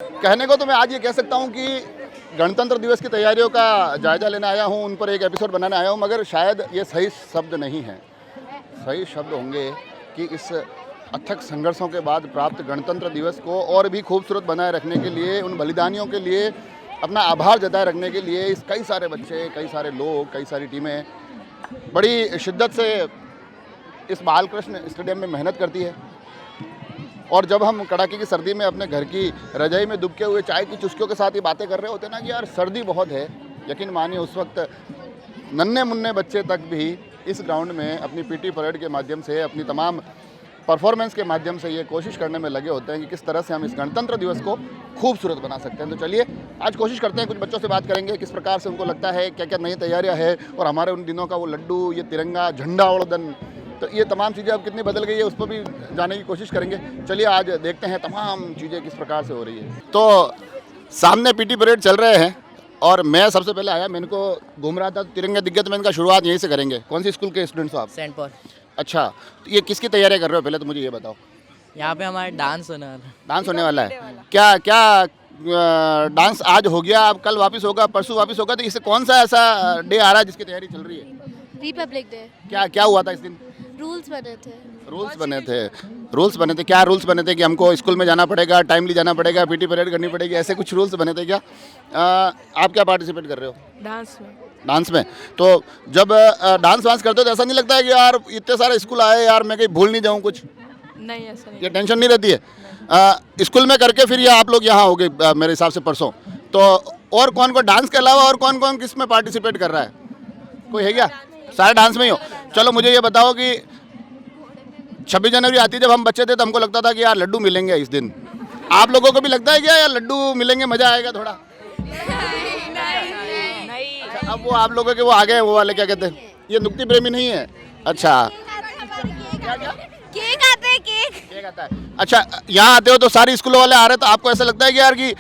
कहने को तो मैं आज ये कह सकता हूँ कि गणतंत्र दिवस की तैयारियों का जायजा लेने आया हूँ, उन पर एक एपिसोड बनाने आया हूँ, मगर शायद ये सही शब्द नहीं है। सही शब्द होंगे कि इस अथक संघर्षों के बाद प्राप्त गणतंत्र दिवस को और भी खूबसूरत बनाए रखने के लिए, उन बलिदानियों के लिए अपना आभार जताए रखने के लिए इस कई सारे बच्चे, कई सारे लोग, कई सारी टीमें बड़ी शिद्दत से इस बालकृष्ण स्टेडियम में मेहनत करती है। और जब हम कड़ाके की सर्दी में अपने घर की रजाई में दुबके हुए चाय की चुस्कियों के साथ ये बातें कर रहे होते ना कि यार सर्दी बहुत है, यकीन मानिए उस वक्त नन्हे मुन्ने बच्चे तक भी इस ग्राउंड में अपनी पीटी परेड के माध्यम से, अपनी तमाम परफॉर्मेंस के माध्यम से ये कोशिश करने में लगे होते हैं कि किस तरह से हम इस गणतंत्र दिवस को खूबसूरत बना सकते हैं। तो चलिए आज कोशिश करते हैं, कुछ बच्चों से बात करेंगे किस प्रकार से उनको लगता है, क्या क्या नई तैयारियां है, और हमारे उन दिनों का वो लड्डू, ये तिरंगा झंडा उड़न, तो ये तमाम चीज़ें अब कितनी बदल गई है उस पर भी जाने की कोशिश करेंगे। चलिए आज देखते हैं तमाम चीज़ें किस प्रकार से हो रही है। तो सामने पीटी परेड चल रहे हैं और मैं सबसे पहले आया, मैंने को घूम रहा था, तिरंगे दिग्गज में इनका शुरुआत यहीं से करेंगे। कौन सी स्कूल के स्टूडेंट्स हो आप? Saint Paul. अच्छा, तो ये किसकी तैयारी कर रहे हो, पहले तो मुझे ये बताओ। यहाँ पे हमारा डांस होने वाला है। डांस होने वाला है? क्या क्या डांस आज हो गया, अब कल वापस होगा, परसों वापस होगा, तो इससे कौन सा ऐसा डे आ रहा है जिसकी तैयारी चल रही है? Republic day. क्या क्या हुआ था इस दिन? रूल्स बने थे। रूल्स बने थे। क्या रूल्स बने थे कि हमको स्कूल में जाना पड़ेगा, टाइमली जाना पड़ेगा, पीटी परेड करनी पड़ेगी, ऐसे कुछ रूल्स बने थे क्या? आप क्या पार्टिसिपेट कर रहे हो? डांस में। तो जब डांस वांस करते हो तो ऐसा नहीं लगता है कि यार इतने सारे स्कूल आए यार, मैं कहीं भूल नहीं जाऊँ कुछ? नहीं, ऐसा नहीं। ये टेंशन नहीं रहती है? स्कूल में करके फिर ये आप लोग यहाँ हो गए मेरे हिसाब से परसों, तो और कौन कौन डांस के अलावा और कौन कौन किस में पार्टिसिपेट कर रहा है? कोई है क्या? सारे डांस में ही हो? चलो मुझे ये बताओ कि 26 जनवरी आती जब हम बच्चे थे तो हमको लगता था कि यार लड्डू मिलेंगे इस दिन। आप लोगों को भी लगता है क्या यार लड्डू मिलेंगे, मज़ा आएगा थोड़ा? अच्छा, अब वो आप लोगों के वो आ गए, वो वाले क्या कहते हैं, ये नुक्ती प्रेमी नहीं है? अच्छा, केक आते हैं, केक आता है। अच्छा, यहाँ आते हो तो सारे स्कूल वाले आ रहे, तो आपको ऐसा लगता है कि यार कि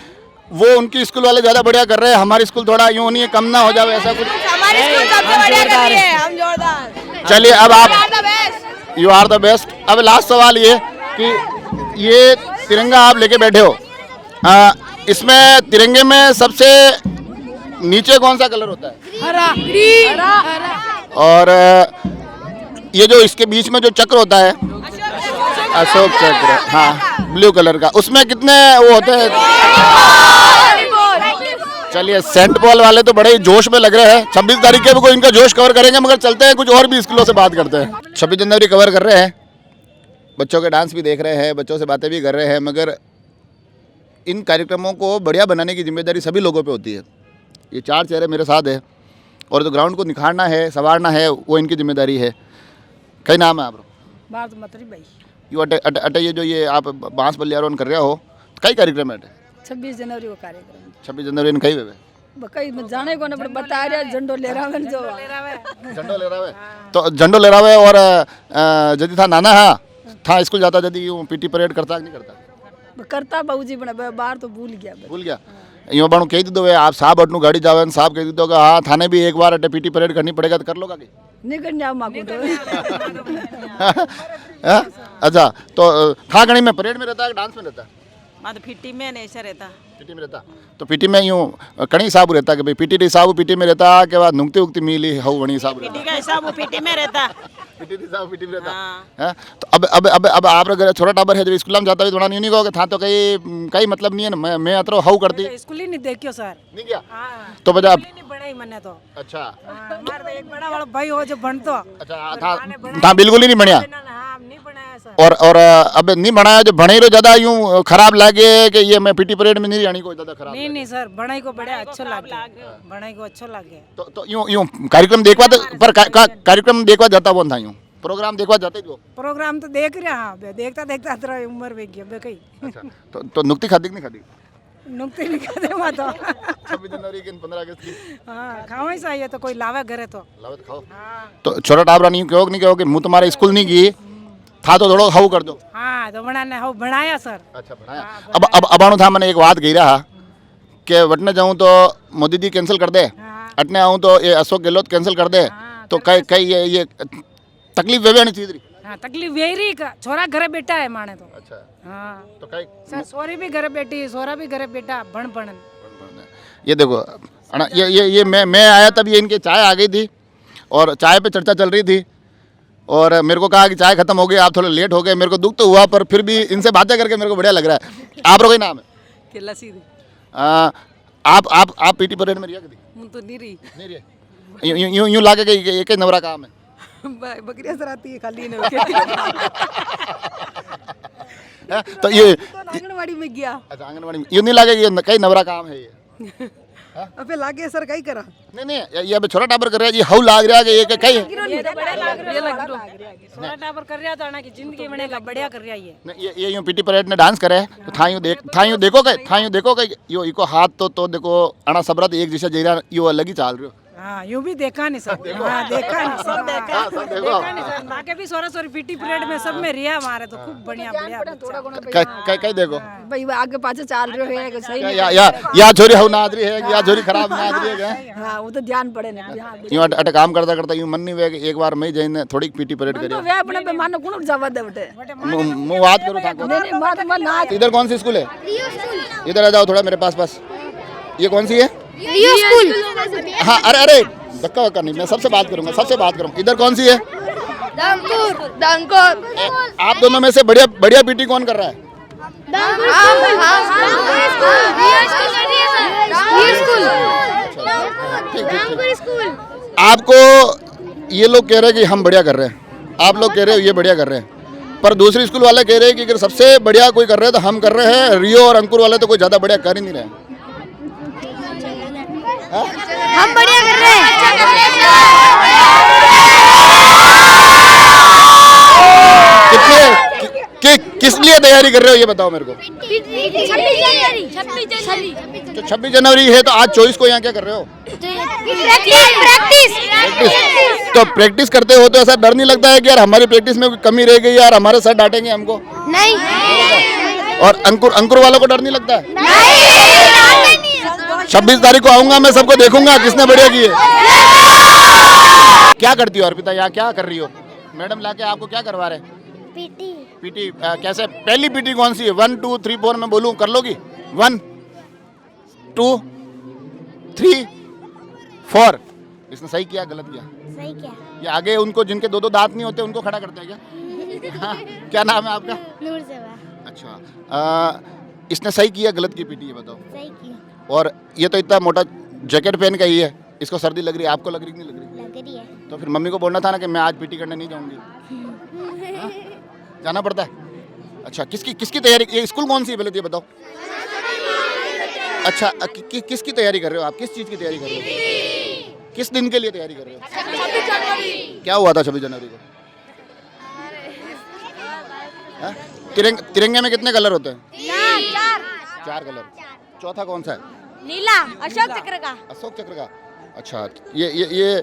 वो उनकी स्कूल वाले ज़्यादा बढ़िया कर रहे हैं, हमारी स्कूल थोड़ा यूँ नहीं है, कम ना हो जाए, ऐसा कुछ? हमारी स्कूल सबसे बढ़िया कर रही है, हम जोरदार। चलिए अब आप यू आर द बेस्ट। अब लास्ट सवाल ये कि ये तिरंगा आप लेके बैठे हो, इसमें तिरंगे में सबसे नीचे कौन सा कलर होता है? हरा। ग्रीन। और ये जो इसके बीच में जो चक्र होता है, अशोक चक्र, हाँ, ब्लू कलर का, उसमें कितने वो होते हैं? चलिए, सेंट पॉल वाले तो बड़े ही जोश में लग रहे हैं। 26 तारीख के को इनका जोश कवर करेंगे, मगर चलते हैं कुछ और भी स्कूलों से बात करते हैं। 26 जनवरी कवर कर रहे हैं, बच्चों के डांस भी देख रहे हैं, बच्चों से बातें भी कर रहे हैं, मगर इन कार्यक्रमों को बढ़िया बनाने की जिम्मेदारी सभी लोगों पे होती है। ये चार चेहरे मेरे साथ है और जो ग्राउंड को निखारना है, संवारना है, वो इनकी जिम्मेदारी है। कई नाम है आप? भाई यू अटे ये जो ये आप बांस बलियारोन कर रहे हो, कई कार्यक्रम है? 26 जनवरी को कार्यक्रम 26 जनवरी ने कई वे कई जाने को ना बता रहा झंडो ले रहा है, जो झंडो ले रहा है, तो झंडो ले रहा है। और जदी था नाना था स्कूल जाता, जदी यूँ पीटी परेड करता नहीं करता बाबूजी बना बाहर तो भूल गया। यूँ बाणु कह दीदो आप साहब अटनू गाड़ी जावे, साहब कह दीदो हाँ थाने भी एक बार अटे पीटी परेड करनी पड़ेगा, तो कर लो का? नहीं करने मांगो तो अच्छा, तो था गणी में परेड में रहता है, डांस में रहता है? तो पीटी में ऐसा रहता। पीटी में रहता, तो पीटी में यूँ कणी हिसाब रहता कि भाई पीटी हिसाब पीटी में रहता के बाद नुकती उगती मिली हऊ वणी हिसाब पीटी का हिसाब पीटी में रहता। पीटी हिसाब पीटी में रहता है। तो अब आप अगर छोटा टाबर है, जब स्कूल में जाता है थोड़ा नहीं कहोगे था तो कई मतलब नहीं है ना, मैं अतरो हऊ करती स्कूल ही नहीं देखियो सर, नहीं क्या? तो बजा बड़ा ही मने तो। अच्छा, हमारा एक बड़ा वाला भाई हो जो बनतो। अच्छा, था बिल्कुल ही नहीं बढ़िया। नहीं बनाया सर। और अब नहीं बनाया, जो बने रो ज्यादा यूं खराब लागे कि ये मैं पीटी परेड में नहीं जानी को ज्यादा खराब? नहीं सर, बनाई को बड़ा अच्छा लगे, बनाई को अच्छा लगे। तो यूं कार्यक्रम देखवा, पर कार्यक्रम देखवा जाता कौन था? यूं प्रोग्राम देखवा जाते जो? प्रोग्राम तो देख रहा हाँ, देखता तेरा उम्र में गया कहीं। अच्छा, तो नुक्ती खाती नहीं खाती? नुक्ते नहीं खाते वहाँ तो। 26 जनवरी की 15 अगस्त की हाँ, खाओ ही चाहिए तो कोई लावे घरे तो लावत खाओ। तो छोटा टाबरा नहीं कहो कि मुँह तुम्हारे स्कूल नहीं की था तो थोड़ा हाउ कर दो। हाँ, तो बनाने हाउ बनाया सर। अच्छा, बनाया। अब अबाणु था, मैंने एक बात कही रहा कि वटने जाऊँ तो मोदी जी कैंसिल कर दे, अटने आऊँ तो ये अशोक गहलोत कैंसिल कर दे, तो कई ये तकलीफ वे नहीं चीज रही। हाँ तकलीफ यही रही का छोरा घरे बैठा है माने तो अच्छा हाँ तो कई सर सोरी भी घरे बैठी सोरा भी घरे बैठा भण ये देखो अना ये मैं आया तब ये इनकी चाय आ गई थी और चाय पे चर्चा चल रही थी और मेरे को कहा कि चाय खत्म हो गई आप थोड़े लेट हो गए मेरे को दुख तो हुआ पर फिर भी इनसे बातें करके मेरे को बढ़िया लग रहा है आप लोग नाम है केला सीधी आप पीटी परेड में रिया कभी मुन तो नहीं रही नहीं रिया यूं लागे कि एक ही नवरा काम है बकरियां सराती है खाली ने तो ये आंगनवाड़ी में गया अच्छा आंगनबाड़ी में यूं नहीं लागे कि कई नवरा काम है ये अबे लागे सर कई करा नहीं ये अभी छोटा टाबर कर रहा है ये हाउ लाग रहा है कि ये कई ये तो बड़ा लाग रहा है छोरा टाबर कर रहा था ना कि जिंदगी बनेगा बढ़िया कर रहा है ये नहीं ये यूं पीटी परेड ने डांस करे तो था यूं देखो के यो इको हाथ तो देखो अना सबरत एक जैसा जेरा यो अलग ही चाल रहे हो हाँ यूं भी देखा नहीं सर हाँ देखा नहीं सर देखा नहीं सर बाकी भी सोरा सोरी पीटी परेड में सब में रिया हमारे तो खूब बढ़िया बढ़िया कई देखो भाई आगे पाछे चाल रहे है सही या छोरी हाउ नादरी है या छोरी खराब नादरी है क्या हां वो तो ध्यान पड़े ने यूं अटे काम करता यूं मन नहीं वे एक बार मैं जઈને थोड़ी पीटी परेड करी तो वे अपने बेमान ने कोण जावा दे बटे मैं बात करूं था नहीं मत ना इधर कौन सी स्कूल है इधर आ जाओ थोड़ा मेरे पास ये कौन सी है रियो स्कूल हाँ अरे धक्का वक्का नहीं मैं सबसे बात करूंगा इधर कौन सी है दंकुर आप दोनों में से बढ़िया पीटी कौन कर रहा है आपको ये लोग कह रहे हैं कि हम बढ़िया कर रहे हैं आप लोग कह रहे हो ये बढ़िया कर रहे हैं पर दूसरी स्कूल वाले कह रहे हैं कि अगर सबसे बढ़िया कोई कर रहे हैं तो हम कर रहे हैं रियो और अंकुर वाले तो कोई ज्यादा बढ़िया कर ही नहीं रहे हम बढ़िया कर रहे हैं किस लिए तैयारी कर रहे हो ये बताओ मेरे को 26 जनवरी है तो आज 24 को यहाँ क्या कर रहे हो प्रैक्टिस तो प्रैक्टिस करते हो तो ऐसा डर नहीं लगता है कि यार हमारी प्रैक्टिस में कोई कमी रह गई यार हमारे सर डांटेंगे हमको नहीं और अंकुर वालों को डर नहीं लगता है 26 तारीख को आऊंगा मैं सबको देखूंगा किसने बढ़िया की है क्या करती हो अर्पिता यहाँ क्या कर रही हो मैडम लाके आपको क्या करवा रहे पीटी कैसे पहली पीटी कौन सी है 1 2 3 4 मैं बोलूं कर लोगी 1 2 3 4 इसने सही किया गलत किया ये आगे उनको जिनके दो दांत नहीं होते उनको खड़ा करते हैं क्या हाँ, क्या नाम है आपका अच्छा इसने सही किया गलत की पीटी ये बताओ और ये तो इतना मोटा जैकेट पहन का ही है इसको सर्दी लग रही है आपको लग रही नहीं लग रही तो फिर मम्मी को बोलना था ना कि मैं आज पीटी करने नहीं जाऊंगी हाँ? जाना पड़ता है अच्छा किसकी तैयारी ये स्कूल कौन सी है पहले तो ये बताओ अच्छा किसकी तैयारी कर रहे हो आप किस चीज़ की तैयारी कर रहे हो किस दिन के लिए तैयारी कर रहे हो क्या हुआ था 26 जनवरी को हाँ? तिरंगे में कितने कलर होते हैं 4 कलर चौथा कौन सा है नीला अशोक चक्र का अच्छा ये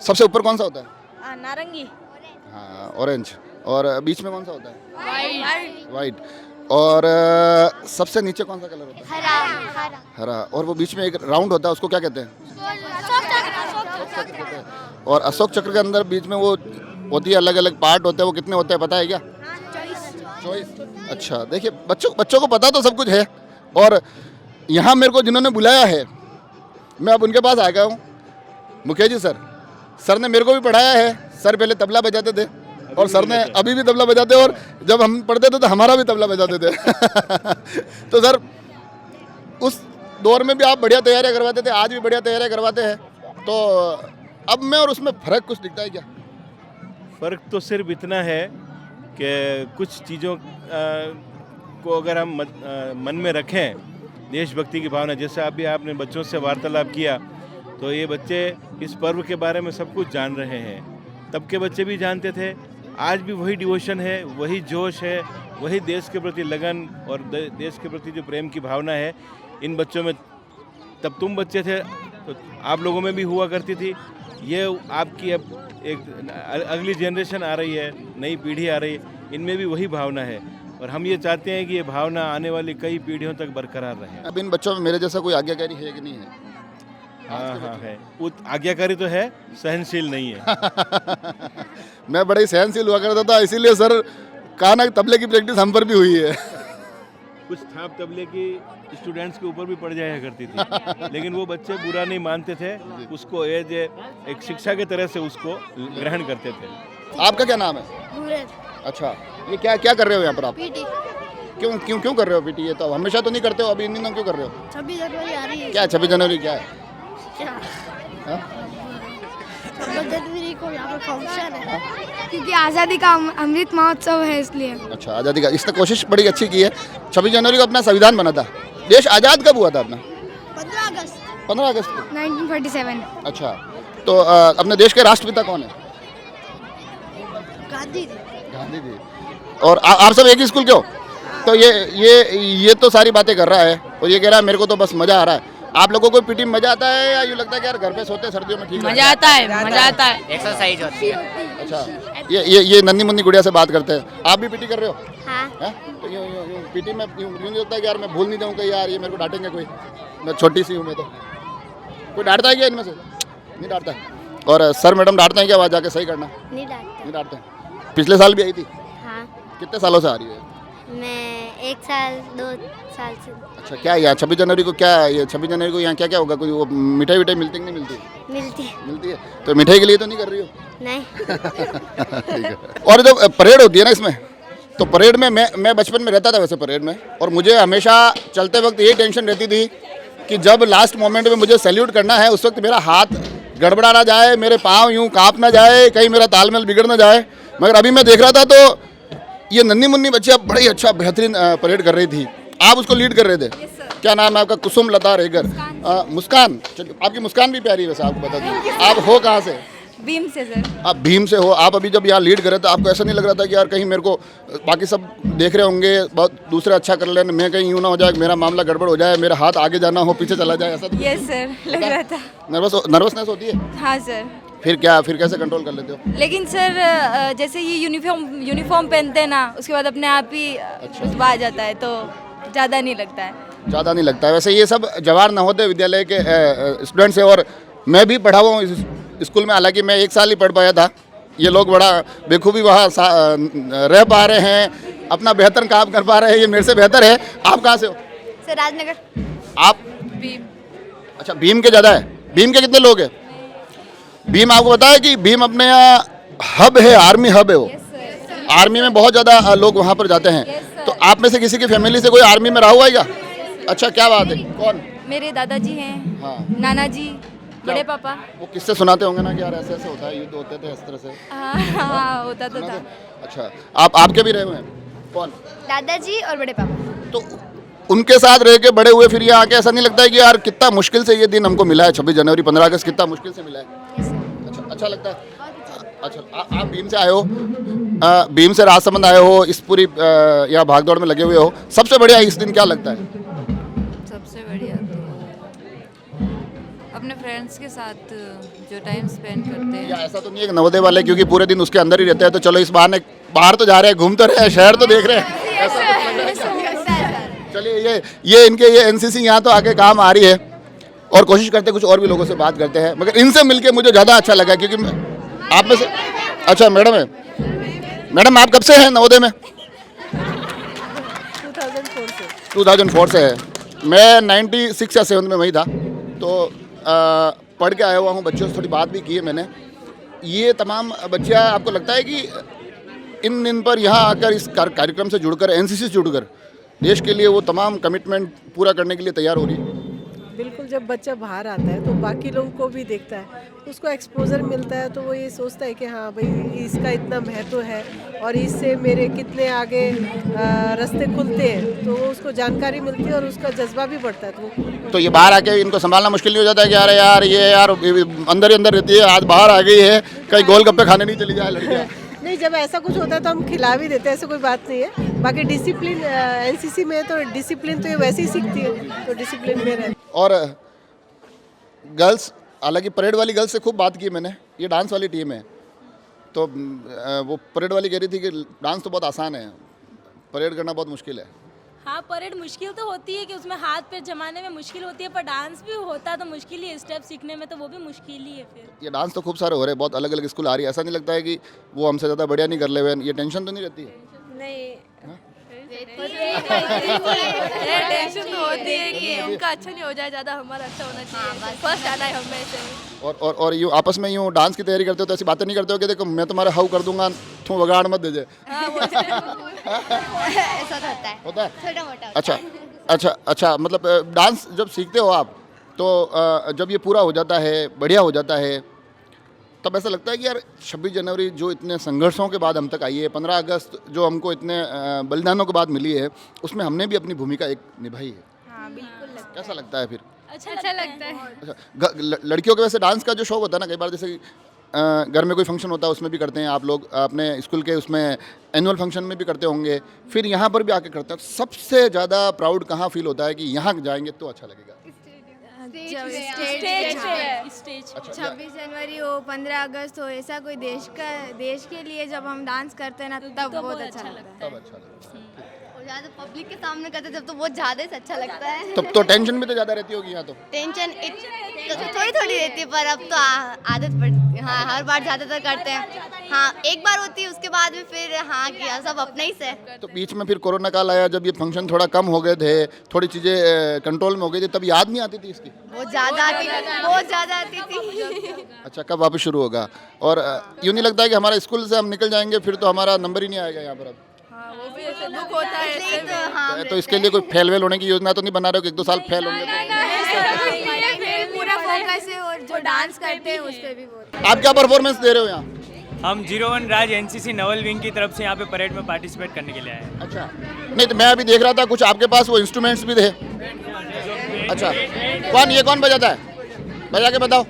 सबसे ऊपर कौन सा होता है नारंगी हाँ ऑरेंज और बीच में कौन सा होता है वाइट और सबसे नीचे कौन सा कलर होता है हरा और वो बीच में एक राउंड होता है उसको क्या कहते हैं और अशोक चक्र के अंदर बीच में वो होती है अलग अलग पार्ट होते हैं वो कितने होते हैं पता है क्या 24 अच्छा देखिए बच्चों को पता तो सब कुछ है और यहाँ मेरे को जिन्होंने बुलाया है मैं अब उनके पास आ गया हूँ मुखिया जी सर ने मेरे को भी पढ़ाया है सर पहले तबला बजाते थे और सर ने अभी भी तबला बजाते और जब हम पढ़ते थे तो हमारा भी तबला बजाते थे तो सर उस दौर में भी आप बढ़िया तैयारियां करवाते थे आज भी बढ़िया तैयारियां करवाते हैं तो अब में और उसमें फ़र्क कुछ दिखता है क्या फ़र्क तो सिर्फ इतना है कि कुछ चीज़ों को अगर हम मन में रखें देशभक्ति की भावना जैसे अभी आपने बच्चों से वार्तालाप किया तो ये बच्चे इस पर्व के बारे में सब कुछ जान रहे हैं तब के बच्चे भी जानते थे आज भी वही डिवोशन है वही जोश है वही देश के प्रति लगन और देश के प्रति जो प्रेम की भावना है इन बच्चों में तब तुम बच्चे थे तो आप लोगों में भी हुआ करती थी ये आपकी अब एक अगली जनरेशन आ रही है नई पीढ़ी आ रही है इनमें भी वही भावना है और हम ये चाहते हैं कि ये भावना आने वाली कई पीढ़ियों तक बरकरार रहे अब इन बच्चों में मेरे जैसा कोई आज्ञाकारी है कि नहीं है हाँ है। वो आज्ञाकारी तो है, सहनशील नहीं है। मैं बड़े ही सहनशील हुआ करता था, इसीलिए सर काना तबले की प्रैक्टिस हम पर भी हुई है। कुछ थाप तबले की स्टूडेंट्स के ऊपर भी पड़ जाया करती थी, लेकिन वो बच्चे बुरा नहीं मानते थे, उसको एज एक शिक्षा के तरह से उसको ग्रहण करते थे। आपका क्या नाम है? अच्छा, ये क्या क्या कर रहे हो यहाँ पर आप? पीटी क्यों क्यों क्यों कर रहे हो पीटी? ये तो हमेशा तो नहीं करते हो, अभी इन दिनों क्यों कर रहे हो? 26 जनवरी आ रही है। क्या 26 जनवरी क्या है? क्या? हाँ? 26 जनवरी को यहाँ पर फंक्शन है, क्योंकि आज़ादी का अमृत महोत्सव है इसलिए। अच्छा, आज़ादी का इसने कोशिश बड़ी अच्छी की है। 26 जनवरी को अपना संविधान बना था। देश आज़ाद कब हुआ था अपना? 15 अगस्त 15 अगस्त को। 1947। अच्छा, तो अपने देश के राष्ट्रपिता कौन है? गांधी जी। गांधी जी। और आप सब एक ही स्कूल के हो? तो ये तो सारी बातें कर रहा है और ये कह रहा है मेरे को तो बस मजा आ रहा है। आप लोगों को पीटी में मजा आता है या यूँ लगता है कि यार घर पे सोते सर्दियों में ठीक मजा आता है, मजा आता है। एक्सरसाइज होती है। अच्छा, ये नन्ही मुन्नी गुड़िया से बात करते हैं। आप भी पीटी कर रहे हो? हाँ। हैं? तो यूँ पीटी में यूँ नहीं लगता है कि यार मैं भूल नहीं जाऊँगा यार, ये मेरे को डांटेंगे कोई, मैं छोटी सी हूँ, मैं तो कोई डांटता है क्या इनमें से? नहीं डांटता है। और सर मैडम डांटते हैं क्या? आवाज़ जाके सही करना? नहीं डांटते। नहीं डांटते हैं। पिछले साल भी आई थी? हाँ, कितने सालों से आ रही है? मैं 1 साल 2 साल से। अच्छा, क्या यहाँ 26 जनवरी को क्या, ये 26 जनवरी को यहाँ क्या क्या होगा? कोई वो मिठाई विठाई मिलती कि नहीं मिलती? मिलती है। मिलती है। तो मिठाई के लिए तो नहीं कर रही हो? नहीं। ठीक है। और जब परेड होती है ना इसमें, तो परेड में मैं बचपन में रहता था वैसे परेड में, और मुझे हमेशा चलते वक्त यही टेंशन रहती थी कि जब लास्ट मोमेंट में मुझे सैल्यूट करना है उस वक्त मेरा हाथ गड़बड़ा ना जाए, मेरे पाँव यूँ काँप ना जाए, कहीं मेरा तालमेल बिगड़ ना जाए। मगर अभी मैं देख रहा था तो ये नन्ही मुन्नी बच्चियाँ बड़ी अच्छा बेहतरीन परेड कर रही थी। आप उसको लीड कर रहे थे? क्या नाम है आपका? कुसुम लता रेगर। मुस्कान। चलिए, आपकी मुस्कान भी प्यारी है वैसे, आपको बता दूँ। आप हो कहाँ से? भीम से सर। आप भीम से हो। आप अभी जब यहाँ लीड कर रहे थे आपको ऐसा नहीं लग रहा था कि यार कहीं मेरे को बाकी सब देख रहे होंगे, बहुत दूसरे अच्छा कर लेने, मैं कहीं यूँ ना हो जाए मेरा मामला गड़बड़ हो जाए, मेरा हाथ आगे जाना हो पीछे चला जाए, ऐसा तो? यस सर, लग रहा था। नर्वसनेस होती है? हाँ सर। फिर कैसे कंट्रोल कर लेते हो? लेकिन सर जैसे ये यूनिफॉर्म पहनते हैं ना, उसके बाद अपने आप ही जज्बा आ जाता है, तो ज़्यादा नहीं लगता है। ज़्यादा नहीं लगता है। वैसे ये सब जवाहर नवोदय विद्यालय के स्टूडेंट्स हैं और मैं भी पढ़ा हुआ हूँ इस स्कूल में, हालांकि मैं 1 साल ही पढ़ पाया था। ये लोग बड़ा बेखूबी वहाँ रह पा रहे हैं, अपना बेहतर काम कर पा रहे हैं, ये मेरे से बेहतर है। आप कहाँ से हो? सर राजनगर। आप? भीम। अच्छा, भीम के ज़्यादा है। भीम के कितने लोग हैं? भीम आपको पता है कि भीम अपने यहाँ हब है, आर्मी हब है वो। आर्मी में बहुत ज़्यादा लोग वहाँ पर जाते हैं। तो आप में से किसी की फैमिली से कोई आर्मी में रहा हुआ है क्या? अच्छा, क्या बात है। कौन? मेरे दादाजी हैं। हाँ। नाना जी, बड़े पापा। वो किससे सुनाते होंगे ना कि यार ऐसे ऐसे होता है, युद्ध होते थे इस तरह से? हाँ, होता तो था। अच्छा, आपके भी रहे हुए हैं? कौन? दादाजी और बड़े पापा। तो उनके साथ रह के बड़े हुए, फिर यहाँ आके ऐसा नहीं लगता है कि यार कितना मुश्किल से ये दिन हमको मिला है? 26 जनवरी 15 अगस्त कितना मुश्किल से मिला है। अच्छा लगता है। अच्छा, आप भीम से आए हो, भीम से राजसमंद आए हो, इस पूरी यहाँ भागदौड़ में लगे हुए हो, सबसे बढ़िया इस दिन क्या लगता है? सबसे बढ़िया तो अपने फ्रेंड्स के साथ जो टाइम स्पेंड करते हैं। या ऐसा तो नहीं है कि नवोदय वाले क्योंकि पूरे दिन उसके अंदर ही रहते हैं, तो चलो इस बहाने बाहर तो जा रहे हैं, घूम तो रहे हैं, शहर तो देख रहे हैं, ऐसा कुछ लग रहा है? चलिए, ये इनके ये एनसीसी यहाँ तो आके काम आ रही है और कोशिश करते कुछ और भी लोगों से बात करते हैं, मगर इनसे मिलके मुझे ज़्यादा अच्छा लगा क्योंकि आप में से। अच्छा, मैडम है। मैडम आप कब से हैं नवोदय में? 2004 से है। मैं 96 या 7 में वही था, तो पढ़ के आया हुआ हूँ। बच्चों से थोड़ी बात भी की है मैंने। ये तमाम बच्चियाँ, आपको लगता है कि इन दिन पर यहाँ आकर इस कार्यक्रम से जुड़कर, एनसीसी से जुड़कर देश के लिए वो तमाम कमिटमेंट पूरा करने के लिए तैयार हो रही है? बिल्कुल, जब बच्चा बाहर आता है तो बाकी लोगों को भी देखता है, उसको एक्सपोजर मिलता है, तो वो ये सोचता है कि हाँ भाई इसका इतना महत्व है और इससे मेरे कितने आगे रास्ते खुलते हैं, तो उसको जानकारी मिलती है और उसका जज्बा भी बढ़ता है। तो ये बाहर आके इनको संभालना मुश्किल नहीं हो जाता है कि अरे यार ये यार अंदर ही अंदर रहती है, आज बाहर आ गई है, कहीं गोलगप्पे खाने नहीं चली जाए लड़कियाँ? नहीं, जब ऐसा कुछ होता है तो हम खिला भी देते हैं, ऐसा कोई बात नहीं है। बाकी डिसिप्लिन एनसीसी में तो डिसिप्लिन तो ये वैसे ही सीखती है, तो डिसिप्लिन में रहे। और गर्ल्स, हालांकि परेड वाली गर्ल्स से खूब बात की मैंने, ये डांस वाली टीम है, तो वो परेड वाली कह रही थी कि डांस तो बहुत आसान है, परेड करना बहुत मुश्किल है। हाँ, परेड मुश्किल तो होती है कि उसमें हाथ पैर जमाने में मुश्किल होती है, पर डांस भी होता तो मुश्किल ही है, स्टेप सीखने में तो वो भी मुश्किल ही है फिर। ये डांस तो खूब सारे हो रहे हैं, बहुत अलग अलग स्कूल आ रही है, ऐसा नहीं लगता है कि वो हमसे ज़्यादा बढ़िया नहीं कर ले हुए हैं? ये टेंशन तो नहीं रहती है? नहीं, टेंशन तो होती है कि उनका अच्छा नहीं हो जाए, ज़्यादा हमारा अच्छा होना चाहिए, फर्स्ट आना है हमें से। और यूँ आपस में यूँ डांस की तैयारी करते हो तो ऐसी बातें नहीं करते हो कि देखो मैं तुम्हारा हाउ कर दूंगा, तुम वगाड़ मत दे जाए? ऐसा होता है छोटा मोटा। अच्छा, मतलब डांस जब सीखते हो आप तो जब ये पूरा हो जाता है, बढ़िया हो जाता है, तब ऐसा लगता है कि यार 26 जनवरी जो इतने संघर्षों के बाद हम तक आई है, 15 अगस्त जो हमको इतने बलिदानों के बाद मिली है, उसमें हमने भी अपनी भूमिका एक निभाई है। हाँ बिल्कुल लगता कैसा लगता है फिर? अच्छा लगता है। अच्छा, लड़कियों के वैसे डांस का जो शौक होता है ना, कई बार जैसे कि घर में कोई फंक्शन होता है उसमें भी करते हैं आप लोग, अपने स्कूल के उसमें एनुअल फंक्शन में भी करते होंगे, फिर यहाँ पर भी आके करते हैं, सबसे ज़्यादा प्राउड कहाँ फील होता है कि यहाँ जाएंगे तो अच्छा लगेगा? स्टेज 26 जनवरी हो, 15 अगस्त हो, ऐसा कोई देश के लिए जब हम डांस करते हैं ना तब बहुत अच्छा लगता है। तब अच्छा लगता है। और ज़्यादा पब्लिक के सामने करते जब तो बहुत ज़्यादा ही अच्छा लगता है। तब तो टेंशन भी तो ज़्यादा रहती होगी यहाँ तो? टेंशन थोड़ी थोड़ी रहती है, पर अब तो आदत पड़ती है। हाँ, हर बार ज़्यादातर करते हैं। हाँ, एक बार होती है, उसके बाद में फिर हाँ किया सब अपने ही से। तो बीच में फिर कोरोना काल आया, जब ये फंक्शन थोड़ा कम हो गए थे, थोड़ी चीज़ें कंट्रोल में हो गई थी, तब याद नहीं आती थी इसकी? बहुत ज़्यादा आती थी। अच्छा, कब वापस शुरू होगा? और यूँ नहीं लगता है कि हमारा स्कूल से हम निकल जाएंगे फिर तो हमारा नंबर ही नहीं आएगा यहाँ पर अब? वो भी ऐसे दुख होता है ऐसे में। तो इसके लिए कोई फेल वेल होने की योजना तो नहीं बना रहे हो कि 1-2 साल फेल होंगे? पूरा फोकस है और जो डांस करते हैं उस पर भी बहुत। आप क्या परफॉर्मेंस दे रहे हो यहाँ? हम 01 राज एनसीसी नवल विंग की तरफ से यहाँ पे परेड में पार्टिसिपेट करने के लिए आए हैं। अच्छा, नहीं तो मैं अभी देख रहा था कुछ आपके पास वो इंस्ट्रूमेंट्स भी थे। अच्छा, कौन बजाता है? बजा के बताओ।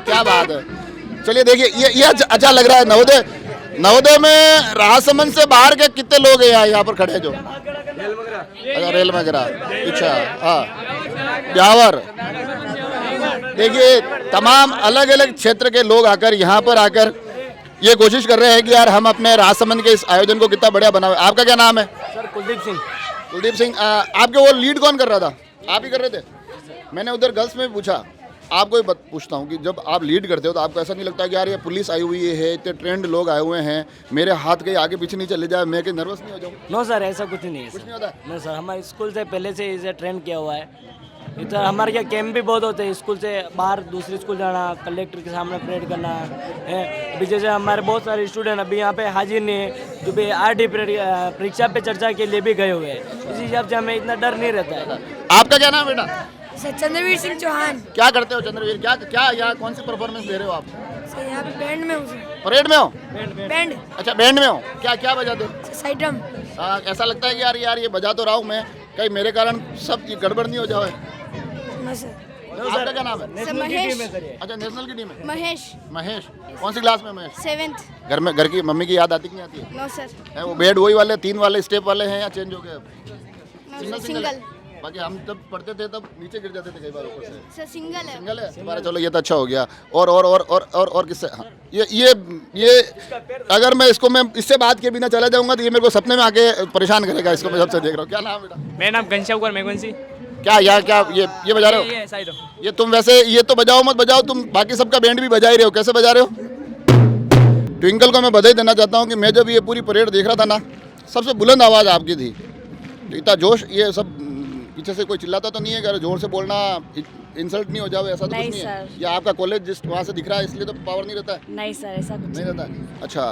क्या बात है, चलिए देखिए ये अच्छा लग रहा है। नवोदय में राजसमंद से बाहर के कितने लोग हैं यहाँ पर खड़े जो? अच्छा, रेल मगरा, अच्छा, हाँ, ब्यावर। देखिए तमाम अलग अलग क्षेत्र के लोग आकर यहाँ पर आकर ये कोशिश कर रहे हैं कि यार हम अपने राजसमंद के इस आयोजन को कितना बढ़िया बनाए। आपका क्या नाम है? सर कुलदीप सिंह। आपके वो लीड कौन कर रहा था? आप ही कर रहे थे? मैंने उधर गर्ल्स में भी पूछा, आपको ही पूछता हूँ कि जब आप लीड करते हो तो आपको ऐसा नहीं लगता कि यार ये पुलिस आई हुई है, इतने ट्रेंड लोग आए हुए हैं, मेरे हाथ कहीं आगे पीछे नहीं चले जाए, मैं कहीं नर्वस नहीं हो जाऊँ? नो सर, ऐसा कुछ नहीं है। कुछ नहीं होता? नो सर, हमारे स्कूल से पहले से इसे ट्रेन किया हुआ है। इधर हमारे क्या कैंप भी बहुत होते हैं, स्कूल से बाहर दूसरे स्कूल जाना, कलेक्टर के सामने परेड करना है। अभी जैसे हमारे बहुत सारे स्टूडेंट अभी यहाँ पे हाजिर नहीं है, जो भी RD परीक्षा पे चर्चा के लिए भी गए हुए हैं, इसी हिसाब से हमें इतना डर नहीं रहता है। आपका क्या नाम बेटा? चंद्रवीर सिंह चौहान। क्या करते हो चंद्रवीर? क्या यहाँ कौन सी परफॉर्मेंस दे रहे हो आप? सर यहाँ पे बैंड में हूँ। परेड में हो? बैंड। अच्छा, बैंड में हो। क्या बजाते हो? Side drum. ऐसा लगता है कि यार ये बजा तो रहा हूँ मैं, कहीं मेरे कारण सब ये गड़बड़ नहीं हो जाए? आपका क्या नाम है? महेश। अच्छा, नेशनल की टीम है। महेश। कौन सी क्लास में महेश? 7th। घर की मम्मी की याद आती कि नहीं आती है? No sir. वो बेड वही वाले 3 वाले स्टेप वाले हैं या चेंज हो गए अब? सिंगल। बाकी हम जब पढ़ते थे तब नीचे गिर जाते थे कई बार ऊपर से। सर सिंगल है। हमारा चलो ये तो अच्छा हो गया। और किससे? हाँ, ये अगर मैं इससे बात के बिना चला जाऊंगा तो ये मेरे को सपने में आके परेशान करेगा। इसको मैं सबसे देख रहा हूँ। क्या नाम बेटा? मेरा नाम घनश्याम कुमार मेघवंशी। क्या ये बजा रहे हो? ये तुम वैसे ये तो बजाओ मत बजाओ, तुम बाकी सबका बैंड भी बजा ही रहे हो। कैसे बजा रहे हो? ट्विंकल को मैं बधाई देना चाहता हूँ कि मैं जब ये पूरी परेड देख रहा था ना, सबसे बुलंद आवाज़ आपकी थी। इतना जोश, ये सब पीछे से कोई चिल्लाता तो नहीं है? अगर जोर से बोलना इंसल्ट नहीं हो जाए ऐसा तो कुछ नहीं है? या आपका कॉलेज जिस वहाँ से दिख रहा है इसलिए तो पावर नहीं रहता है? नहीं सर, ऐसा कुछ नहीं रहता। अच्छा,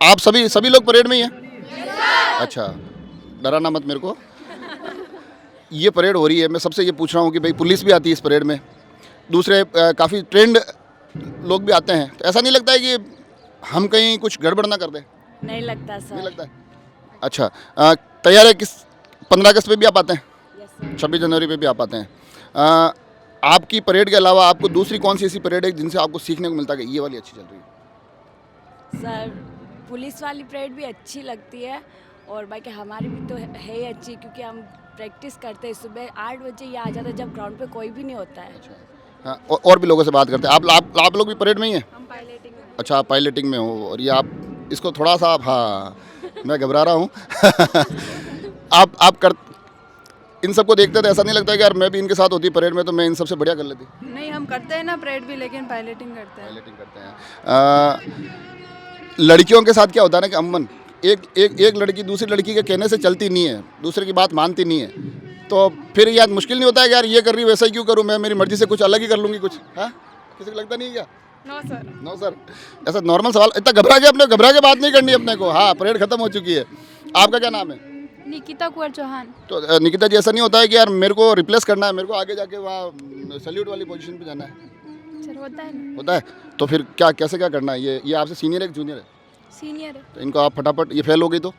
आप सभी लोग परेड में ही हैं? अच्छा, डराना मत मेरे को। ये परेड हो रही है, मैं सबसे ये पूछ रहा हूँ कि भाई पुलिस भी आती है इस परेड में, दूसरे काफ़ी ट्रेंड लोग भी आते हैं, तो ऐसा नहीं लगता है कि हम कहीं कुछ गड़बड़ ना कर दें? नहीं लगता सर। नहीं लगता है? अच्छा, तैयार है? 15 अगस्त पे भी आप आते हैं? 26 जनवरी पे भी आप आते हैं? आपकी परेड के अलावा आपको दूसरी कौन सी ऐसी परेड है जिनसे आपको सीखने को मिलता है कि ये वाली अच्छी चल रही है? सर पुलिस वाली परेड भी अच्छी लगती है और बाकी हमारी भी तो है ही अच्छी, क्योंकि हम प्रैक्टिस करते हैं। सुबह 8 बजे ये आ जाता है जब ग्राउंड पे कोई भी नहीं होता है। अच्छा, हाँ, और भी लोगों से बात करते हैं। आप लोग भी परेड में ही हैं? हम पायलटिंग में। अच्छा, आप पायलटिंग में हो। और ये आप इसको थोड़ा सा हाँ मैं घबरा रहा हूँ आप कर इन सबको देखते तो ऐसा नहीं लगता कि यार मैं भी इनके साथ होती परेड में तो मैं इन सबसे बढ़िया कर लेती? नहीं, हम करते हैं ना परेड भी, लेकिन पायलटिंग करते हैं। पायलटिंग करते हैं। लड़कियों के साथ क्या होता है ना कि अमन एक लड़की दूसरी लड़की के कहने से चलती नहीं है, दूसरे की बात मानती नहीं है, तो फिर यार मुश्किल नहीं होता है कि यार ये कर रही वैसा ही क्यों करूँ, मैं मेरी मर्जी से कुछ अलग ही कर लूँगी कुछ? हाँ, किसी को लगता नहीं है क्या? नो सर, ऐसा नॉर्मल सवाल, इतना घबरा के बात नहीं करनी अपने को। हाँ, परेड खत्म हो चुकी है। आपका क्या नाम है? निकिता कुंवर चौहान। तो निकिता जी, ऐसा नहीं होता है कि यार मेरे को रिप्लेस करना है, मेरे को आगे जाके वहाँ सैल्यूट वाली पोजीशन पे जाना है? सर होता है ना। होता है। तो फिर क्या कैसे क्या करना है? ये आपसे सीनियर है कि जूनियर है? सीनियर है। तो इनको आप फटाफट, ये फेल हो गई तो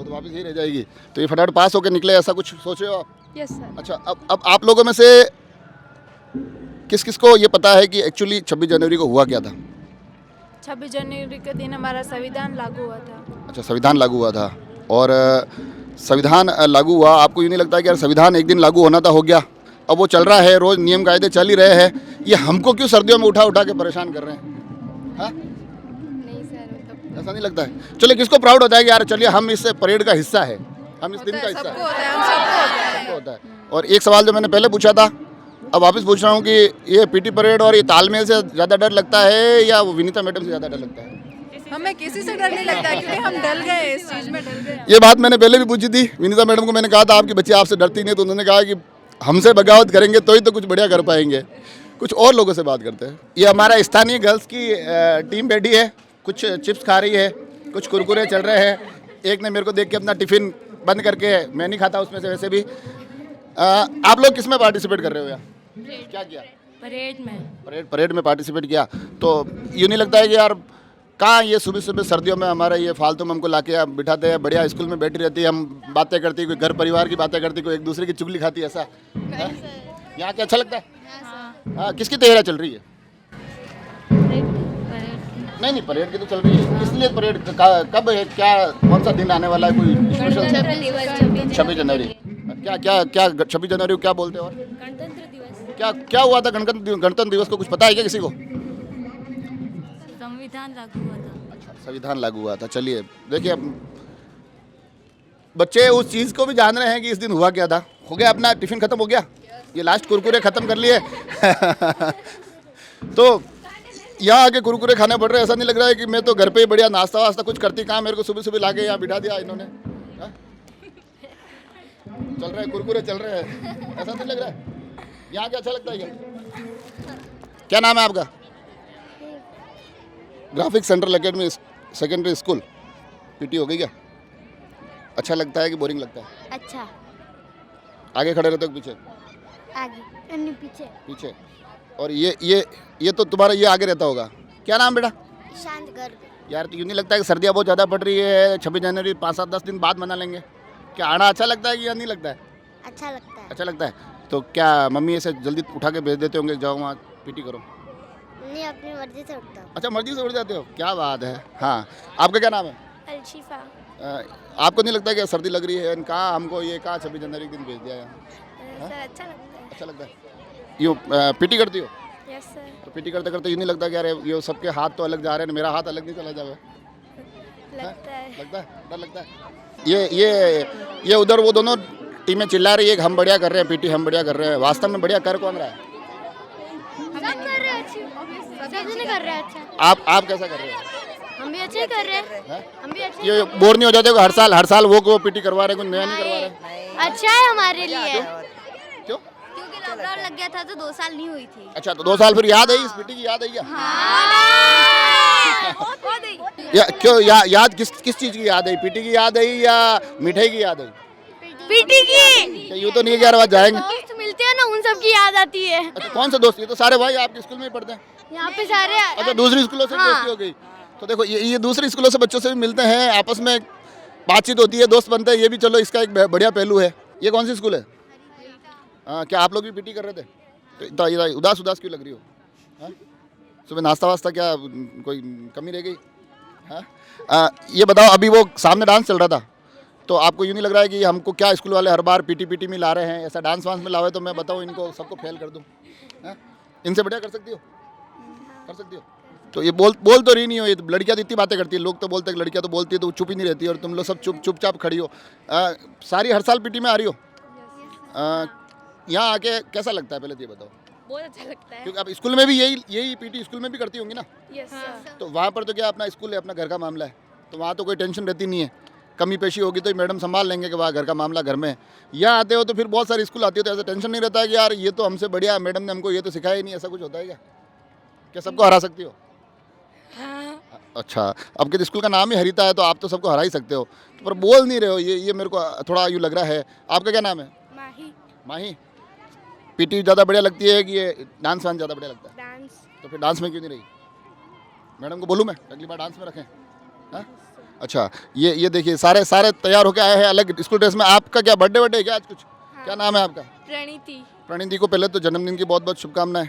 वापस यही रह जाएगी, तो ये फटाफट पास होकर निकले, ऐसा कुछ सोचे हो आप? Yes sir. अच्छा, अब आप लोगों में से किस किस को ये पता है कि एक्चुअली 26 जनवरी को हुआ क्या था? 26 जनवरी के दिन हमारा संविधान लागू हुआ था। अच्छा, संविधान लागू हुआ था। और संविधान लागू हुआ, आपको यूँ नहीं लगता है कि यार संविधान एक दिन लागू होना था, हो गया, अब वो चल रहा है, रोज़ नियम कायदे चल ही रहे हैं, ये हमको क्यों सर्दियों में उठा के परेशान कर रहे हैं? हाँ, नहीं सर, ऐसा नहीं लगता है? चलिए, किसको प्राउड होता है कि यार चलिए हम इस परेड का हिस्सा है, हम इस दिन का हिस्सा है? होता है। और एक सवाल जो मैंने पहले पूछा था, अब वापस पूछ रहा हूँ कि ये पीटी परेड और ये तालमेल से ज़्यादा डर लगता है या वो विनीता मैडम से ज़्यादा डर लगता है? हमें किसी से डर नहीं लगता है, क्योंकि हम डल गए, इस चीज़ में डल गए। ये बात मैंने पहले भी पूछी थी विनीता मैडम को, मैंने कहा था आपकी बच्ची आपसे डरती नहीं, तो उन्होंने कहा कि हमसे बगावत करेंगे तो ही तो कुछ बढ़िया कर पाएंगे। कुछ और लोगों से बात करते हैं। ये हमारा स्थानीय गर्ल्स की टीम बैठी है, कुछ चिप्स खा रही है, कुछ कुरकुरे चल रहे हैं। एक ने मेरे को देख के अपना टिफ़िन बंद करके, मैं नहीं खाता उसमें से वैसे भी। आप लोग किस में पार्टिसिपेट कर रहे हो यार? क्या किया? परेड में पार्टिसिपेट किया। तो यूँ नहीं लगता है कि यार कहाँ ये सुबह सुबह सर्दियों में हमारा ये फालतू में हमको लाके बिठाते हैं, बढ़िया स्कूल में बैठी रहती है, हम बातें करती, कोई घर परिवार की बातें करती, कोई एक दूसरे की चुगली खाती, ऐसा यहाँ क्या अच्छा लगता है? हाँ, किसकी तैयारी चल रही है? नहीं, परेड की तो चल रही है। इसलिए परेड कब है, क्या कौन सा दिन आने वाला है? कोई स्पेशल? 26 जनवरी। क्या 26 जनवरी को क्या बोलते हैं? और गणतंत्र दिवस। क्या हुआ था गणतंत्र दिवस को? कुछ पता है क्या किसी को? संविधान लागू हुआ था। अच्छा, संविधान लागू हुआ था। चलिए देखिए, बच्चे उस चीज़ को भी जान रहे हैं कि इस दिन हुआ क्या था। हो गया अपना टिफ़िन ख़त्म हो गया, ये लास्ट कुरकुरे ख़त्म कर लिए तो यहाँ आके कुरकुरे खाने पड़ रहे हैं। ऐसा नहीं लग रहा है कि मैं तो घर पे ही बढ़िया नाश्ता वास्ता कुछ करती, कहाँ मेरे को सुबह सुबह लाके यहाँ बिठा दिया इन्होंने? चल रहा है, कुरकुरे चल रहे हैं, ऐसा नहीं लग रहा है? यहाँ क्या अच्छा लगता है क्या? क्या नाम है आपका? Graphic central academy secondary school. PT हो गई क्या? अच्छा लगता है कि बोरिंग लगता है? अच्छा। आगे खड़े रहते हो पीछे? आगे, पीछे। पीछे। और ये तो तुम्हारा ये आगे रहता होगा। क्या नाम बेटा? शांत गर्ग। यार, तो यूँ नहीं लगता है कि सर्दियाँ बहुत ज़्यादा पड़ रही है, 26 जनवरी 5-7-10 दिन बाद मना लेंगे? क्या आना अच्छा लगता है कि या नहीं लगता है? अच्छा लगता है। अच्छा लगता है। तो क्या मम्मी ऐसे जल्दी उठा के भेज देते होंगे, जाओ वहाँ पीटी करो? नहीं, अपनी मर्जी से उठता हूँ। अच्छा, मर्जी से उठ जाते हो? क्या बात है। हाँ, आपका क्या नाम है? अलशिफा। आपको नहीं लगता कि सर्दी लग रही है, कहाँ हमको ये कहाँ 26 जनवरी के दिन भेज दिया यहाँ? सर अच्छा लगता है। अच्छा लगता है। यूँ पीटी करती हो? Yes sir. तो पीटी करते करते यूँ नहीं लगता कि यार ये सबके हाथ तो अलग जा रहे हैं, मेरा हाथ अलग नहीं चला जावे? लगता है। लगता है, डर लगता है। ये उधर वो दोनों टीमें चिल्ला रही है कि हम बढ़िया कर रहे हैं, पीटी हम बढ़िया कर रहे हैं। वास्तव में बढ़िया कर कौन रहा है? कर रहे हैं अच्छा। आप कैसा कर रहे हैं? हम भी अच्छे कर रहे हैं। हम भी अच्छे। ये बोर नहीं हो जाते हो हर साल वो पीटी करवा रहे हैं, कुछ नया नहीं करवा रहे? अच्छा है हमारे लिए। क्यों? क्योंकि लॉकडाउन लग गया था तो 2 साल नहीं हुई थी। अच्छा, तो 2 साल फिर याद है इस पीटी की? याद है क्या? या क्यों याद किस चीज़ की याद है? पीटी की याद है या मिठाई की याद है? पीटी की। यूँ तो नहीं कि यार आज जाएंगे। दोस्त मिलते हैं ना, उन सब की याद आती है। अच्छा, कौन से दोस्त? ये तो सारे भाई आपके स्कूल में ही पढ़ते हैं। यहाँ पे सारे। अच्छा, दूसरी स्कूलों से दोस्ती हो गई। तो देखो, ये दूसरी स्कूलों से बच्चों से भी मिलते हैं, आपस में बातचीत होती है, दोस्त बनते हैं। ये भी चलो इसका एक बढ़िया पहलू है। ये कौन सी स्कूल है? क्या आप लोग भी पीटी कर रहे थे? तो इतना उदास क्यों लग रही हो? हाँ, सुबह नाश्ता वास्ता क्या कोई कमी रह गई? हाँ, ये बताओ, अभी वो सामने डांस चल रहा था, तो आपको यूँ नहीं लग रहा है कि हमको क्या स्कूल वाले हर बार पीटी में ला रहे हैं? ऐसा डांस वांस में लावे तो मैं बताऊँ इनको सबको फेल कर दूँ? इनसे बढ़िया कर सकती हो? तो ये बोल तो रही नहीं हो, ये तो लड़कियां तो इतनी बातें करती है, लोग तो बोलते हैं कि लड़कियां तो बोलती है तो वो चुप ही नहीं रहती, और तुम लोग सब चुपचाप खड़ी हो। सारी हर साल पीटी में आ रही हो, यहाँ आके कैसा लगता है पहले तो ये बताओ? बहुत अच्छा लगता है। क्योंकि अब स्कूल में भी यही पीटी स्कूल में भी करती होंगी ना? Yes sir. तो वहाँ पर तो क्या अपना स्कूल है, अपना घर का मामला है, तो वहाँ तो कोई टेंशन रहती नहीं है, कमी पेशी होगी तो मैडम संभाल लेंगे कि वहाँ घर का मामला घर में है। यहाँ आते हो तो फिर बहुत सारी स्कूल आती हो तो ऐसा टेंशन नहीं रहता है कि यार ये तो हमसे बढ़िया मैडम ने हमको ये तो सिखाया ही नहीं, ऐसा कुछ होता है क्या सबको हरा सकती हो? अच्छा, आपके स्कूल का नाम ही हरिता है तो आप तो सबको हरा ही सकते हो, पर बोल नहीं रहे हो, ये मेरे को थोड़ा यूँ लग रहा है। आपका क्या नाम है? माही। पीटी ज़्यादा बढ़िया लगती है कि ये डांस वांस ज़्यादा बढ़िया लगता है? डांस। तो फिर डांस में क्यों नहीं रही? मैडम को बोलूँ मैं अगली बार डांस में रखें? हाँ, अच्छा, ये देखिए सारे तैयार होकर आए हैं अलग स्कूल ड्रेस में। आपका क्या बर्थडे है क्या आज कुछ? क्या नाम है आपका? प्रणीति को पहले तो जन्मदिन की बहुत बहुत शुभकामनाएं,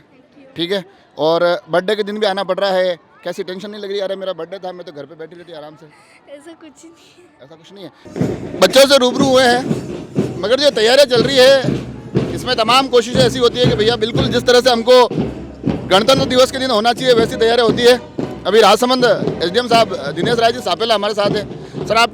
ठीक है। और बर्थडे के दिन भी आना पड़ रहा है, कैसी टेंशन नहीं लग रही? अरे मेरा बर्थडे था, मैं तो घर पे बैठी रहती आराम से। ऐसा कुछ नहीं है। ऐसा कुछ नहीं है। बच्चों से रूबरू हुए हैं, मगर जो तैयारियां चल रही है इसमें तमाम कोशिशें ऐसी होती है कि भैया बिल्कुल जिस तरह से हमको गणतंत्र दिवस के दिन होना चाहिए वैसी तैयारियां होती है। अभी राजसमंद SDM साहब दिनेश राय जी सापेला हमारे साथ हैं। सर, आप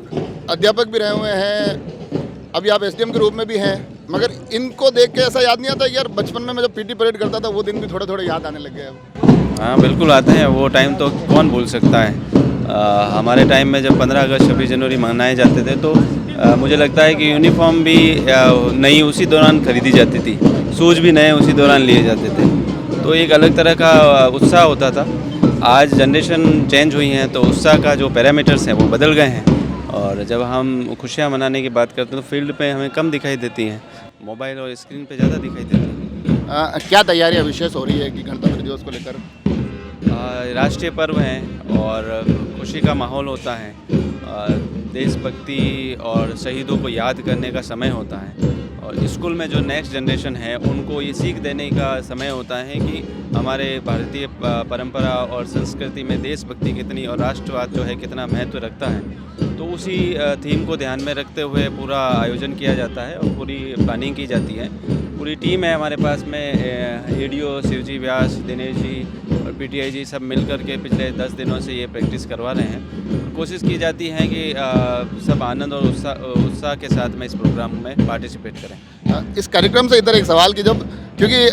अध्यापक भी रहे हुए हैं, अभी आप SDM के रूप में भी हैं, मगर इनको देख के ऐसा याद नहीं आता कि यार बचपन में मैं जब पीटी परेड करता था वो दिन भी थोड़े याद आने लग गए? हाँ बिल्कुल आते हैं, वो टाइम तो कौन भूल सकता है। हमारे टाइम में जब 15 अगस्त 26 जनवरी मनाए जाते थे तो मुझे लगता है कि यूनिफॉर्म भी नई उसी दौरान खरीदी जाती थी, शूज़ भी नए उसी दौरान लिए जाते थे, तो एक अलग तरह का उत्साह होता था। आज जनरेशन चेंज हुई हैं तो उत्साह का जो पैरामीटर्स हैं वो बदल गए हैं, और जब हम खुशियाँ मनाने की बात करते हैं तो फील्ड पे हमें कम दिखाई देती हैं, मोबाइल और स्क्रीन पे ज़्यादा दिखाई देती हैं। क्या तैयारियाँ विशेष हो रही है कि गणतंत्र दिवस को लेकर? राष्ट्रीय पर्व हैं और खुशी का माहौल होता है, देशभक्ति और शहीदों को याद करने का समय होता है, और स्कूल में जो नेक्स्ट जनरेशन है उनको ये सीख देने का समय होता है कि हमारे भारतीय परंपरा और संस्कृति में देशभक्ति कितनी और राष्ट्रवाद जो है कितना महत्व रखता है। तो उसी थीम को ध्यान में रखते हुए पूरा आयोजन किया जाता है और पूरी प्लानिंग की जाती है। पूरी टीम है हमारे पास में, ADO शिवजी व्यास, दिनेश जी और PTI जी सब मिलकर के पिछले 10 दिनों से ये प्रैक्टिस करवा रहे हैं। कोशिश की जाती है कि सब आनंद और उत्साह के साथ में इस प्रोग्राम में पार्टिसिपेट करें। इस कार्यक्रम से इधर एक सवाल कि क्योंकि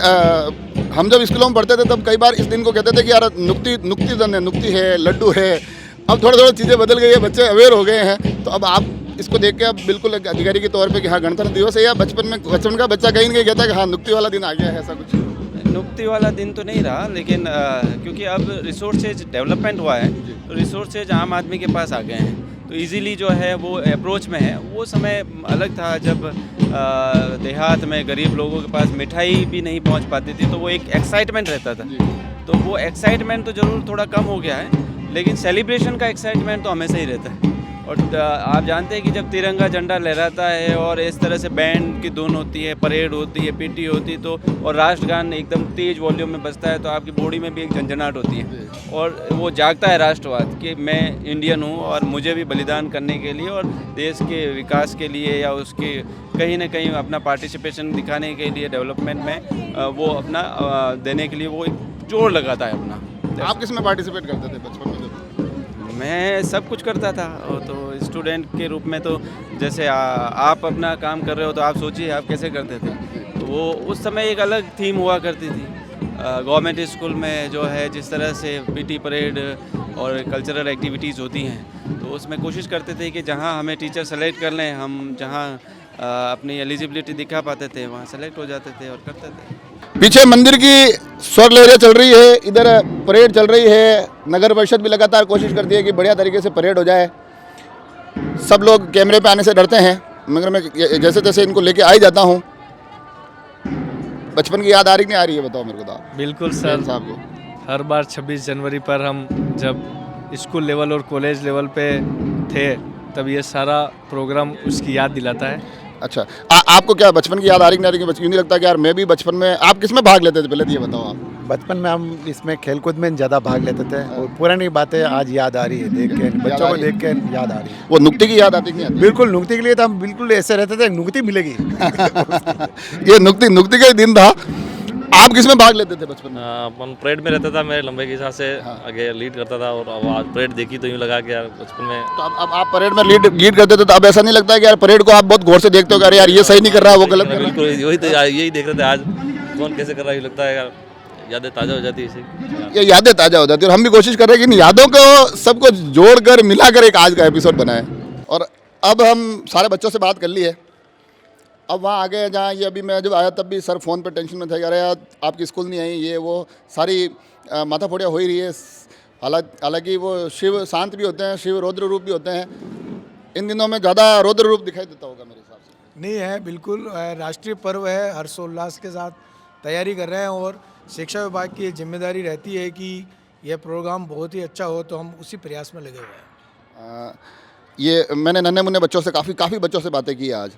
हम जब स्कूलों में पढ़ते थे तब कई बार इस दिन को कहते थे कि यार नुक्ति है, लड्डू है। अब थोड़ी चीज़ें बदल गई है, बच्चे अवेयर हो गए हैं, तो अब आप इसको देख के अब बिल्कुल एक अधिकारी के तौर पे कि हाँ गणतंत्र दिवस है, या बचपन का बच्चा कहीं नहीं कहता कि हाँ नुक्ति वाला दिन आ गया है, ऐसा कुछ? नुक्ति वाला दिन तो नहीं रहा, लेकिन क्योंकि अब रिसोर्सेज डेवलपमेंट हुआ है तो रिसोर्सेज आम आदमी के पास आ गए हैं, तो इजीली जो है वो अप्रोच में है। वो समय अलग था जब देहात में गरीब लोगों के पास मिठाई भी नहीं पहुंच पाती थी, तो वो एक एक्साइटमेंट रहता था। तो वो एक्साइटमेंट तो ज़रूर थोड़ा कम हो गया है, लेकिन सेलिब्रेशन का एक्साइटमेंट तो हमेशा ही रहता है। और आप जानते हैं कि जब तिरंगा झंडा लहराता है और इस तरह से बैंड की धुन होती है, परेड होती है, पीटी होती है, तो और राष्ट्रगान एकदम तेज वॉल्यूम में बजता है, तो आपकी बॉडी में भी एक झंझनाहट होती है और वो जागता है राष्ट्रवाद कि मैं इंडियन हूँ और मुझे भी बलिदान करने के लिए और देश के विकास के लिए या उसके कहीं ना कहीं अपना पार्टिसिपेशन दिखाने के लिए डेवलपमेंट में वो अपना देने के लिए वो एक जोर लगाता है अपना। आप किस में पार्टिसिपेट करते थे बचपन में? मैं सब कुछ करता था, तो स्टूडेंट के रूप में तो जैसे आप अपना काम कर रहे हो तो आप सोचिए आप कैसे करते थे। तो वो उस समय एक अलग थीम हुआ करती थी गवर्नमेंट स्कूल में, जो है जिस तरह से पीटी परेड और कल्चरल एक्टिविटीज़ होती हैं, तो उसमें कोशिश करते थे कि जहाँ हमें टीचर सेलेक्ट कर लें, हम जहाँ अपनी एलिजिबिलिटी दिखा पाते थे वहाँ सेलेक्ट हो जाते थे और करते थे। पीछे मंदिर की स्वर लहरियाँ चल रही है, इधर परेड चल रही है, नगर परिषद भी लगातार कोशिश करती है कि बढ़िया तरीके से परेड हो जाए। सब लोग कैमरे पे आने से डरते हैं, मगर मैं जैसे तैसे इनको लेके आ ही जाता हूँ। बचपन की याद आ रही नहीं आ रही है, बताओ मेरे को तो। बिल्कुल सर, साहब को हर बार 26 जनवरी पर हम जब स्कूल लेवल और कॉलेज लेवल पे थे तब ये सारा प्रोग्राम उसकी याद दिलाता है। अच्छा, आपको क्या बचपन की याद आ रही नहीं आ रही? क्यों नहीं लगता कि यार मैं भी बचपन में, आप किस में भाग लेते थे पहले तो ये बताओ आप? बचपन में हम इसमें खेलकूद में ज़्यादा भाग लेते थे और पुरानी बातें आज याद आ रही है, देख के बच्चों को देख के याद आ रही है। वो नुक्ति की याद आती नहीं आती? बिल्कुल, नुक्ति के लिए तो हम बिल्कुल ऐसे रहते थे, नुक्ति मिलेगी। ये नुक्ति का ही दिन था। आप किस में भाग लेते थे बचपन में? अपन परेड में रहता था, मेरे लंबाई के हिसाब से आगे लीड करता था, और अब आज परेड देखी तो यूँ लगा कि यार बचपन में। तो अब आप परेड में लीड करते थे, तो अब ऐसा नहीं लगता है कि यार परेड को आप बहुत गौर से देखते हो कि अरे यार ये सही नहीं कर रहा है, वो गलत कर रहा है? बिल्कुल यही तो यही देख रहे थे आज, कौन कैसे कर रहा है, लगता है यार यादें ताज़ा हो जाती है इसे। ये यादें ताज़ा हो जाती है, और हम भी कोशिश कर रहे हैं कि इन यादों को सबको जोड़कर मिलाकर एक आज का एपिसोड बनाएं। और अब हम सारे बच्चों से बात कर ली है, अब वहाँ आ गए जहाँ ये अभी मैं जब आया तब भी सर फ़ोन पे टेंशन में था कि अरे यार आपकी स्कूल नहीं आई, ये वो सारी माथा फोड़ियाँ हो ही रही है। हालांकि वो शिव शांत भी होते हैं, शिव रौद्र रूप भी होते हैं, इन दिनों में ज़्यादा रौद्र रूप दिखाई देता होगा मेरे हिसाब से। नहीं है, बिल्कुल राष्ट्रीय पर्व है, हर्षोल्लास के साथ तैयारी कर रहे हैं, और शिक्षा विभाग की जिम्मेदारी रहती है कि यह प्रोग्राम बहुत ही अच्छा हो, तो हम उसी प्रयास में लगे हुए हैं। ये मैंने नन्हे मुन्ने बच्चों से काफ़ी बच्चों से बातें की आज,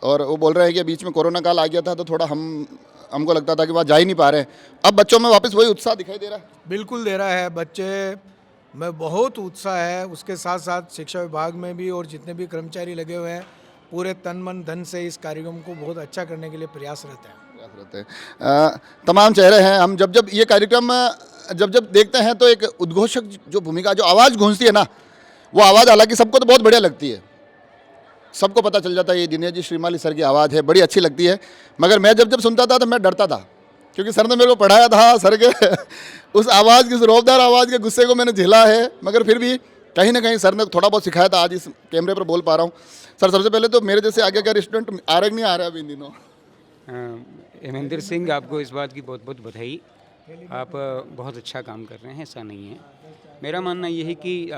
और वो बोल रहे हैं कि बीच में कोरोना काल आ गया था तो थोड़ा हमको लगता था कि वहाँ जा ही नहीं पा रहे हैं, अब बच्चों में वापस वही उत्साह दिखाई दे रहा है। बिल्कुल दे रहा है, बच्चे में बहुत उत्साह है, उसके साथ साथ शिक्षा विभाग में भी और जितने भी कर्मचारी लगे हुए हैं पूरे तन मन धन से इस कार्यक्रम को बहुत अच्छा करने के लिए प्रयासरत हैं। तमाम चेहरे हैं, हम जब ये कार्यक्रम जब देखते हैं तो एक उद्घोषक जो भूमिका, जो आवाज़ गूंजती है ना, वो आवाज़ हालांकि सबको तो बहुत बढ़िया लगती है, सबको पता चल जाता है ये दिनेश जी श्रीमाली सर की आवाज़ है, बड़ी अच्छी लगती है, मगर मैं जब सुनता था तो मैं डरता था, क्योंकि सर ने मेरे को पढ़ाया था, सर के उस आवाज़ की, उस रौबदार आवाज़ के गुस्से को मैंने झेला है, मगर फिर भी कहीं ना कहीं सर ने थोड़ा बहुत सिखाया था, आज इस कैमरे पर बोल पा रहा हूँ। सर सबसे पहले तो मेरे जैसे आगे का स्टूडेंट आ रहा नहीं आ रहा अभी इन दिनों? हेमेंद्र सिंह, आपको इस बात की बहुत बहुत बधाई, आप बहुत अच्छा काम कर रहे हैं, ऐसा नहीं है। मेरा मानना ये है कि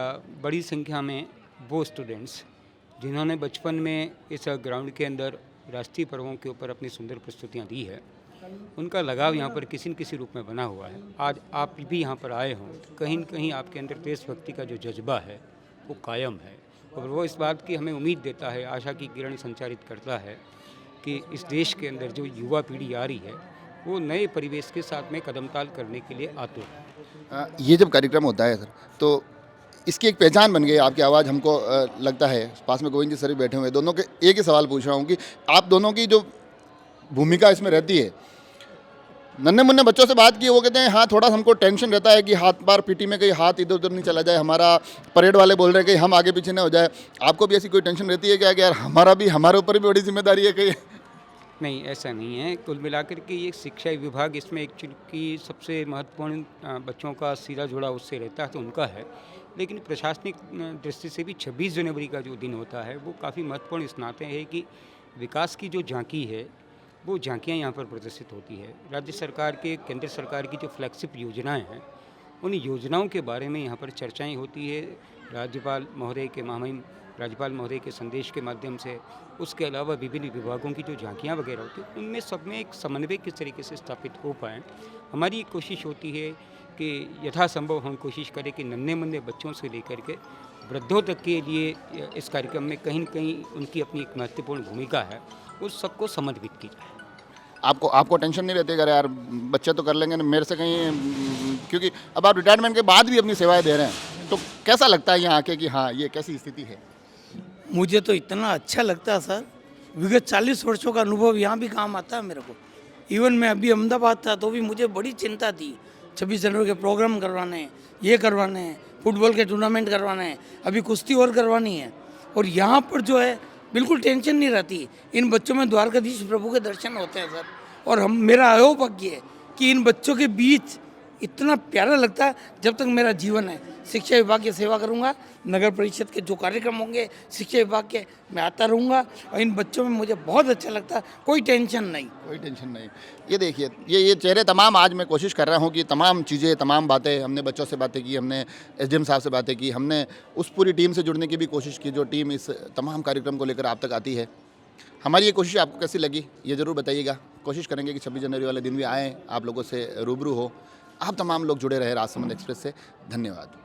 बड़ी संख्या में वो स्टूडेंट्स जिन्होंने बचपन में इस ग्राउंड के अंदर राष्ट्रीय पर्वों के ऊपर अपनी सुंदर प्रस्तुतियाँ दी है, उनका लगाव यहाँ पर किसी न किसी रूप में बना हुआ है। आज आप भी यहाँ पर आए हों, कहीं न कहीं आपके अंदर देशभक्ति का जो जज्बा है वो कायम है, और वो इस बात की हमें उम्मीद देता है, आशा की किरण संचारित करता है कि इस देश के अंदर जो युवा पीढ़ी आ रही है वो नए परिवेश के साथ में कदमताल करने के लिए आतुर है। ये जब कार्यक्रम होता है सर, तो इसकी एक पहचान बन गई आपकी आवाज़, हमको लगता है। पास में गोविंद जी सर भी बैठे हुए हैं, दोनों के एक ही सवाल पूछ रहा हूँ कि आप दोनों की जो भूमिका इसमें रहती है, नन्हे मुन्ने बच्चों से बात की, वो कहते हैं हाँ थोड़ा हमको टेंशन रहता है कि हाथ बार पीटी में कहीं हाथ इधर उधर नहीं चला जाए, हमारा परेड वाले बोल रहे हैं कि हम आगे पीछे ना हो जाए, आपको भी ऐसी कोई टेंशन रहती है क्या कि यार हमारे ऊपर भी बड़ी जिम्मेदारी है कहीं? नहीं, ऐसा नहीं है। कुल मिलाकर के ये शिक्षा विभाग इसमें एक्चुअली सबसे महत्वपूर्ण बच्चों का सीधा जुड़ा उससे रहता है तो उनका है, लेकिन प्रशासनिक दृष्टि से भी 26 जनवरी का जो दिन होता है वो काफ़ी महत्वपूर्ण इस नाते है कि विकास की जो झांकी है वो झांकियाँ यहाँ पर प्रदर्शित होती है। राज्य सरकार के, केंद्र सरकार की जो फ्लैगशिप योजनाएं हैं, उन योजनाओं के बारे में यहाँ पर चर्चाएं होती है, राज्यपाल महोदय के महामहिम राज्यपाल महोदय के संदेश के माध्यम से, उसके अलावा विभिन्न विभागों की जो झांकियाँ वगैरह होती हैं उनमें सब में एक समन्वय किस तरीके से स्थापित हो पाएँ। हमारी कोशिश होती है कि यथासंभव हम कोशिश करें कि नन्हे मुन्ने बच्चों से लेकर के वृद्धों तक के लिए इस कार्यक्रम में कहीं न कहीं उनकी अपनी एक महत्वपूर्ण भूमिका है, उस सबको समन्वित की जाए। आपको टेंशन नहीं रहती अगर यार बच्चे तो कर लेंगे ना मेरे से कहीं, क्योंकि अब आप रिटायरमेंट के बाद भी अपनी सेवाएं दे रहे हैं, तो कैसा लगता है यहाँ आके कि हाँ ये कैसी स्थिति है? मुझे तो इतना अच्छा लगता है सर, विगत 40 वर्षों का अनुभव यहाँ भी काम आता है मेरे को। इवन मैं अभी अहमदाबाद था तो भी मुझे बड़ी चिंता थी, 26 जनवरी के प्रोग्राम करवाने हैं, ये करवाने हैं, फुटबॉल के टूर्नामेंट करवाने हैं, अभी कुश्ती और करवानी है, और यहाँ पर जो है बिल्कुल टेंशन नहीं रहती। इन बच्चों में द्वारकाधीश प्रभु के दर्शन होते हैं सर, और मेरा अयोभाग्य है कि इन बच्चों के बीच इतना प्यारा लगता है। जब तक मेरा जीवन है शिक्षा विभाग की सेवा करूंगा, नगर परिषद के जो कार्यक्रम होंगे शिक्षा विभाग के मैं आता रहूंगा, और इन बच्चों में मुझे बहुत अच्छा लगता है, कोई टेंशन नहीं। कोई टेंशन नहीं। ये देखिए ये चेहरे तमाम, आज मैं कोशिश कर रहा हूँ कि तमाम चीज़ें, तमाम बातें, हमने बच्चों से बातें की, हमने एसडीएम साहब से बातें की, हमने उस पूरी टीम से जुड़ने की भी कोशिश की जो टीम इस तमाम कार्यक्रम को लेकर आप तक आती है। हमारी ये कोशिश आपको कैसी लगी ये ज़रूर बताइएगा। कोशिश करेंगे कि 26 जनवरी वाले दिन भी आएँ, आप लोगों से रूबरू हो। आप तमाम लोग जुड़े रहे राजसमंद एक्सप्रेस से। धन्यवाद।